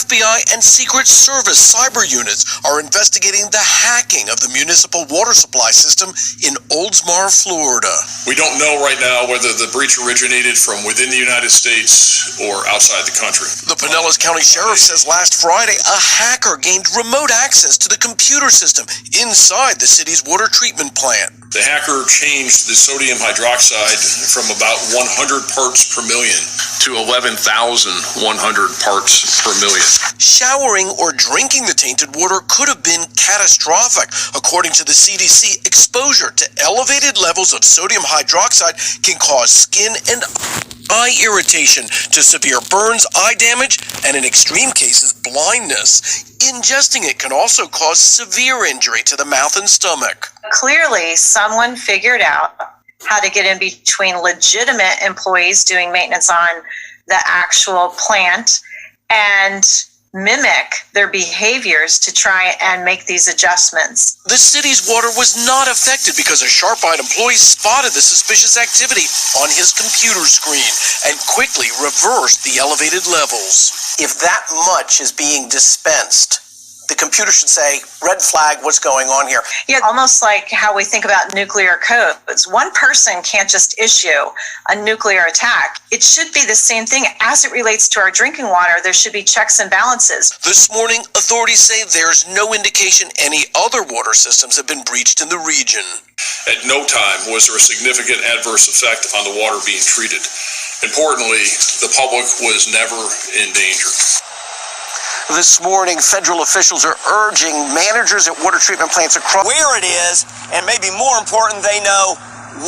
FBI and Secret Service cyber units are investigating the hacking of the municipal water supply system in Oldsmar, Florida. We don't know right now whether the breach originated from within the United States or outside the country. The Pinellas County Sheriff says last Friday a hacker gained remote access to the computer system inside the city's water treatment plant. The hacker changed the sodium hydroxide from about 100 parts per million to 11,100 parts per million. Showering or drinking the tainted water could have been catastrophic. According to the CDC, exposure to elevated levels of sodium hydroxide can cause skin and eye irritation to severe burns, eye damage, and in extreme cases, blindness. Ingesting it can also cause severe injury to the mouth and stomach. Clearly, someone figured out how to get in between legitimate employees doing maintenance on the actual plant and mimic their behaviors to try and make these adjustments. The city's water was not affected because a sharp-eyed employee spotted the suspicious activity on his computer screen and quickly reversed the elevated levels. If that much is being dispensed, the computer should say, red flag, what's going on here? Yeah, almost like how we think about nuclear codes. One person can't just issue a nuclear attack. It should be the same thing as it relates to our drinking water. There should be checks and balances. This morning, authorities say there's no indication any other water systems have been breached in the region. At no time was there a significant adverse effect on the water being treated. Importantly, the public was never in danger. This morning, federal officials are urging managers at water treatment plants across where it is, and maybe more important, they know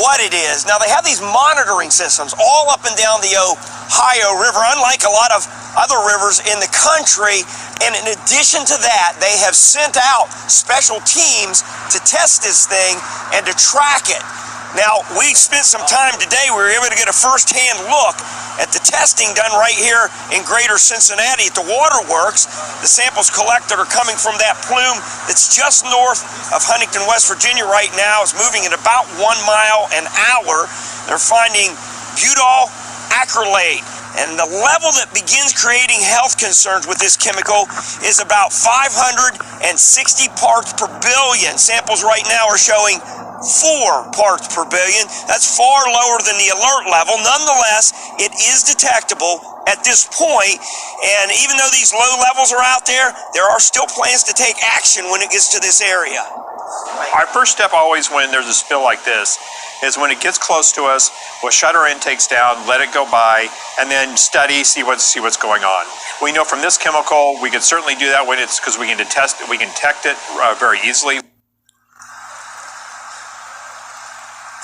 what it is. Now, they have these monitoring systems all up and down the Ohio River, unlike a lot of other rivers in the country. And in addition to that, they have sent out special teams to test this thing and to track it. Now, we spent some time today, we were able to get a first-hand look at the testing done right here in Greater Cincinnati at the waterworks. The samples collected are coming from that plume that's just north of Huntington, West Virginia right now. It's moving at about 1 mile an hour. They're finding butyl acrylate. And the level that begins creating health concerns with this chemical is about 560 parts per billion. Samples right now are showing 4 parts per billion. That's far lower than the alert level. Nonetheless, it is detectable at this point, and even though these low levels are out there, there are still plans to take action when it gets to this area. Our first step always when there's a spill like this is when it gets close to us, we'll shut our intakes down, let it go by, and then study, see what's going on. We know from this chemical, we can certainly do that when it's because we can detect it very easily.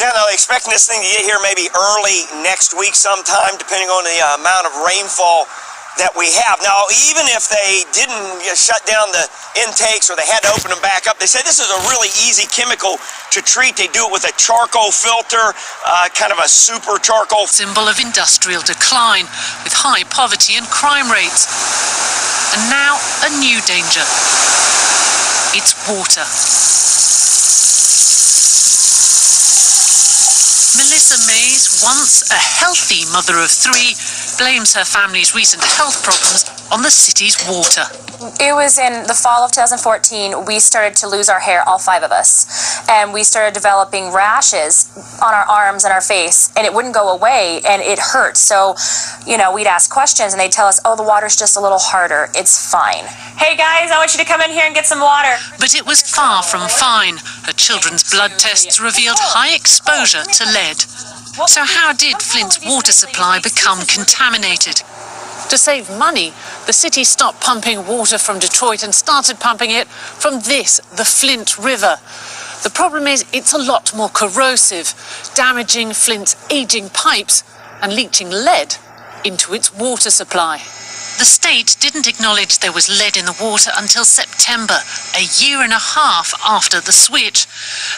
Yeah, no, they're expecting this thing to get here maybe early next week sometime, depending on the amount of rainfall that we have. Now, even if they didn't shut down the intakes or they had to open them back up, they said this is a really easy chemical to treat. They do it with a charcoal filter, kind of a super charcoal. Symbol of industrial decline, with high poverty and crime rates. And now, a new danger. It's water. Melissa Mays, once a healthy mother of 3, blames her family's recent health problems on the city's water. It was in the fall of 2014, we started to lose our hair, all 5 of us. And we started developing rashes on our arms and our face, and it wouldn't go away, and it hurt. So, we'd ask questions, and they'd tell us, oh, the water's just a little harder. It's fine. Hey, guys, I want you to come in here and get some water. But it was far from fine. Her children's blood tests revealed high exposure to lead. So how did Flint's water supply become contaminated? To save money, the city stopped pumping water from Detroit and started pumping it from the Flint River. The problem is it's a lot more corrosive, damaging Flint's aging pipes and leaching lead into its water supply. The state didn't acknowledge there was lead in the water until September, a year and a half after the switch,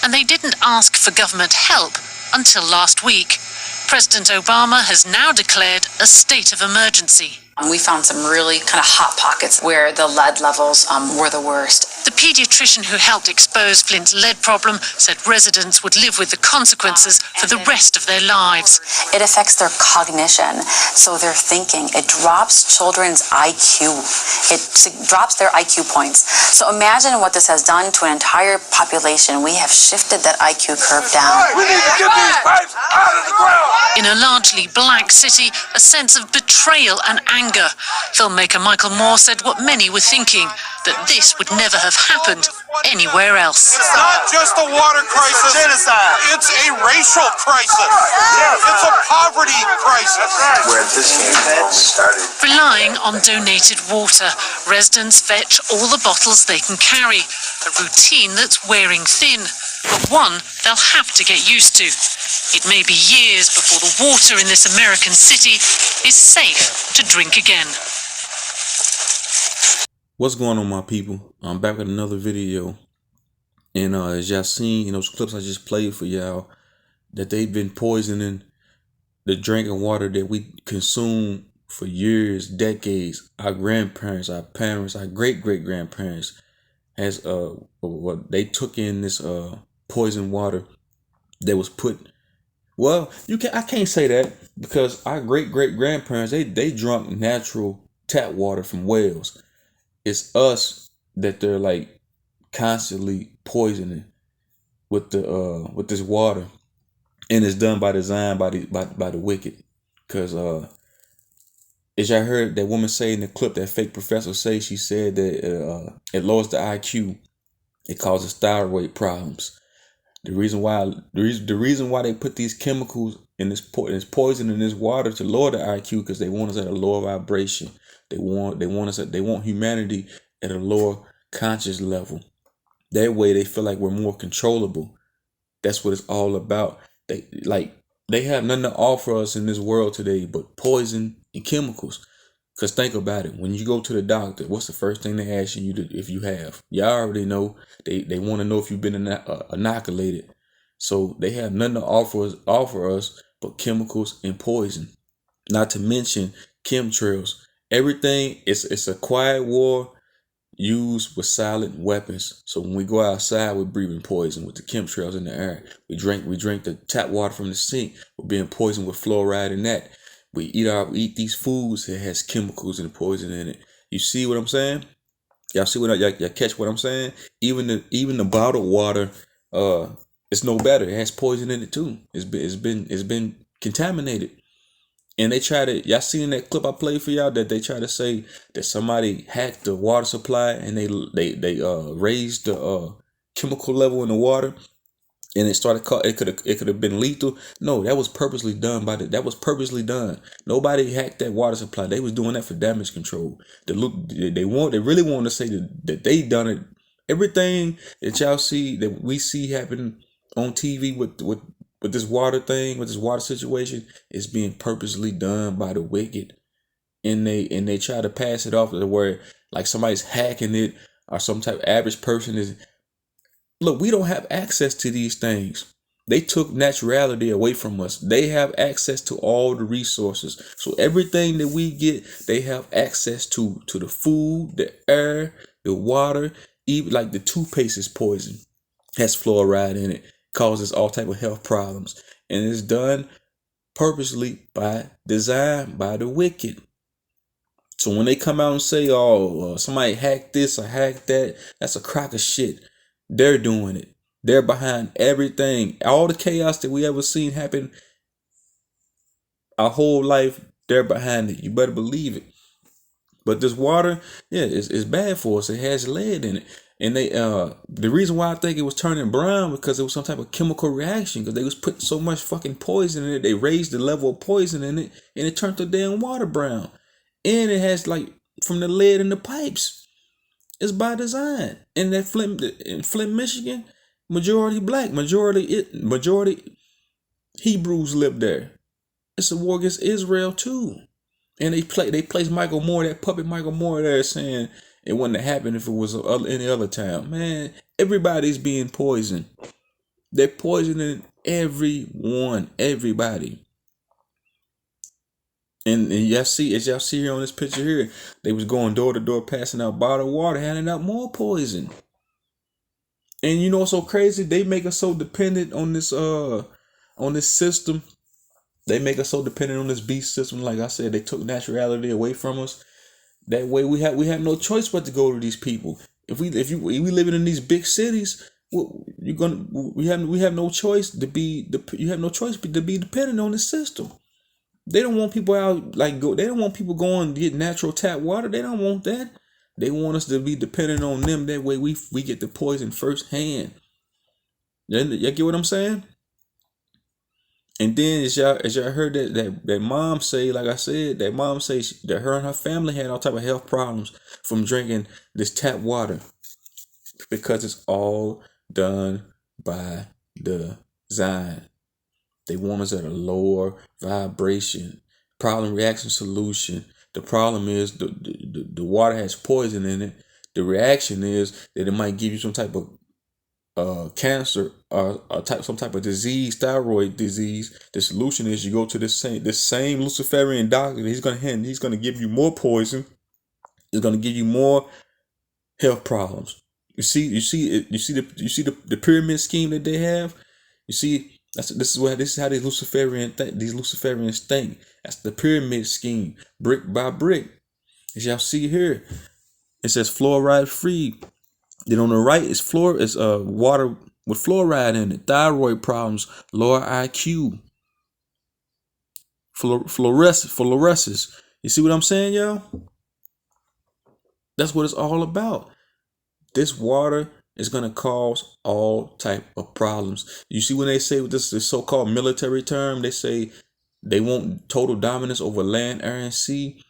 and they didn't ask for government help until last week. President Obama has now declared a state of emergency. We found some really kind of hot pockets where the lead levels were the worst. The paediatrician who helped expose Flint's lead problem said residents would live with the consequences for the rest of their lives. It affects their cognition, so their thinking. It drops children's IQ. It drops their IQ points. So imagine what this has done to an entire population. We have shifted that IQ curve down. We need to get these pipes out of the ground! In a largely black city, a sense of betrayal and anger. Filmmaker Michael Moore said what many were thinking, that this would never have happened anywhere else. It's not just a water crisis. Genocide. It's a racial crisis. It's a poverty crisis. Where this came from started. Relying on donated water, residents fetch all the bottles they can carry, a routine that's wearing thin, but one they'll have to get used to. It may be years before the water in this American city is safe to drink again. What's going on, my people? I'm back with another video, and as y'all seen in those clips I just played for y'all, that they've been poisoning the drinking water that we consume for years, decades. Our grandparents, our parents, our great-great-grandparents has they took in this poison water that was put. Well, I can't say that, because our great-great-grandparents they drunk natural tap water from wells. It's us that they're like constantly poisoning with this water, and it's done by design by the wicked. Cause as y'all heard that woman say in the clip, that fake professor say, she said that it lowers the IQ, it causes thyroid problems. The reason why they put these chemicals in this poison in this water to lower the IQ, because they want us at a lower vibration. They want humanity at a lower conscious level. That way they feel like we're more controllable. That's what it's all about. They have nothing to offer us in this world today but poison and chemicals. Because think about it. When you go to the doctor, what's the first thing they ask you if you have? Y'all already know. They want to know if you've been inoculated. So they have nothing to offer us but chemicals and poison. Not to mention chemtrails. Everything it's a quiet war used with silent weapons. So when we go outside, we're breathing poison with the chemtrails in the air. We drink the tap water from the sink. We're being poisoned with fluoride in that. We eat these foods that has chemicals and poison in it. You see what I'm saying? Y'all see y'all catch what I'm saying? Even the bottled water, it's no better. It has poison in it too. It's been contaminated. And they try to, y'all seen that clip I played for y'all, that they try to say that somebody hacked the water supply and they raised the chemical level in the water, and it could have been lethal. No, that was purposely done that was purposely done. Nobody hacked that water supply. They was doing that for damage control. They really want to say that they done it. Everything that y'all see, that we see happen on TV with this water thing, with this water situation, is being purposely done by the wicked, and they try to pass it off to where like somebody's hacking it, or some type of average person is. Look, we don't have access to these things. They took naturality away from us. They have access to all the resources. So everything that we get, they have access to the food, the air, the water. Even like the toothpaste is poison, has fluoride in it, causes all type of health problems, and it's done purposely by design by the wicked. So when they come out and say, somebody hacked this or hacked that, that's a crock of shit. They're doing it. They're behind everything. All the chaos that we ever seen happen our whole life, they're behind it. You better believe it. But this water, it's bad for us. It has lead in it. And the reason why I think it was turning brown, because it was some type of chemical reaction, because they was putting so much fucking poison in it. They raised the level of poison in it, and it turned the damn water brown. And it has from the lead in the pipes. It's by design. And in Flint, Michigan, majority black, majority Hebrews live there. It's a war against Israel too. And they placed Michael Moore, that puppet Michael Moore, there, saying it wouldn't have happened if it was any other town. Man, everybody's being poisoned. They're poisoning everybody. And y'all see, as y'all see here on this picture here, they was going door to door, passing out bottled water, handing out more poison. And you know what's so crazy? They make us so dependent on this system. They make us so dependent on this beast system. Like I said, they took naturality away from us. That way, we have no choice but to go to these people. If we living in these big cities, we have no choice to be dependent on the system. They don't want people out they don't want people going to get natural tap water. They don't want that. They want us to be dependent on them. That way we get the poison firsthand. Y'all get what I'm saying? And then as y'all heard that mom say, like I said, that mom say that her and her family had all type of health problems from drinking this tap water, because it's all done by design. They want us at a lower vibration. Problem, reaction, solution. The problem is the water has poison in it. The reaction is that it might give you some type of cancer or some type of disease, thyroid disease. The solution is you go to this same Luciferian doctor. He's gonna give you more poison. He's gonna give you more health problems. You see the pyramid scheme that they have. You see, this is how these Luciferians think. That's the pyramid scheme, brick by brick. As y'all see here, it says fluoride free. Then on the right is water with fluoride in it. Thyroid problems, lower IQ, fluorescence. You see what I'm saying, y'all? That's what it's all about. This water is gonna cause all type of problems. You see when they say this so-called military term, they say they want total dominance over land, air, and sea.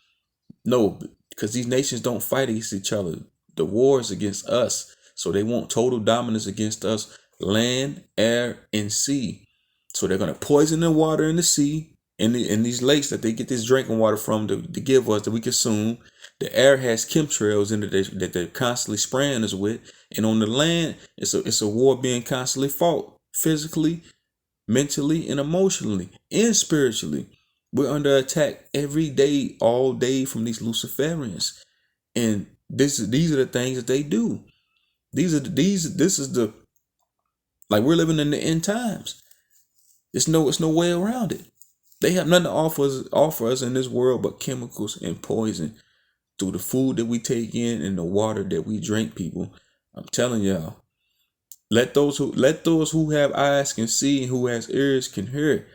No, because these nations don't fight against each other. The war is against us. So they want total dominance against us, land, air, and sea. So they're going to poison the water in the sea, in these lakes that they get this drinking water from to give us, that we consume. The air has chemtrails in it that they're constantly spraying us with. And on the land, it's a war being constantly fought, physically, mentally, and emotionally, and spiritually. We're under attack every day, all day, from these Luciferians. And these are the things that they do. This is the, like, we're living in the end times. It's no way around it. They have nothing to offer us in this world but chemicals and poison through the food that we take in and the water that we drink, people. I'm telling y'all. Let those who have eyes can see, and who has ears can hear.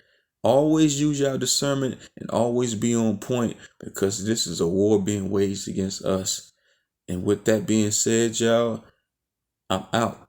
Always use your discernment and always be on point, because this is a war being waged against us. And with that being said, y'all, I'm out.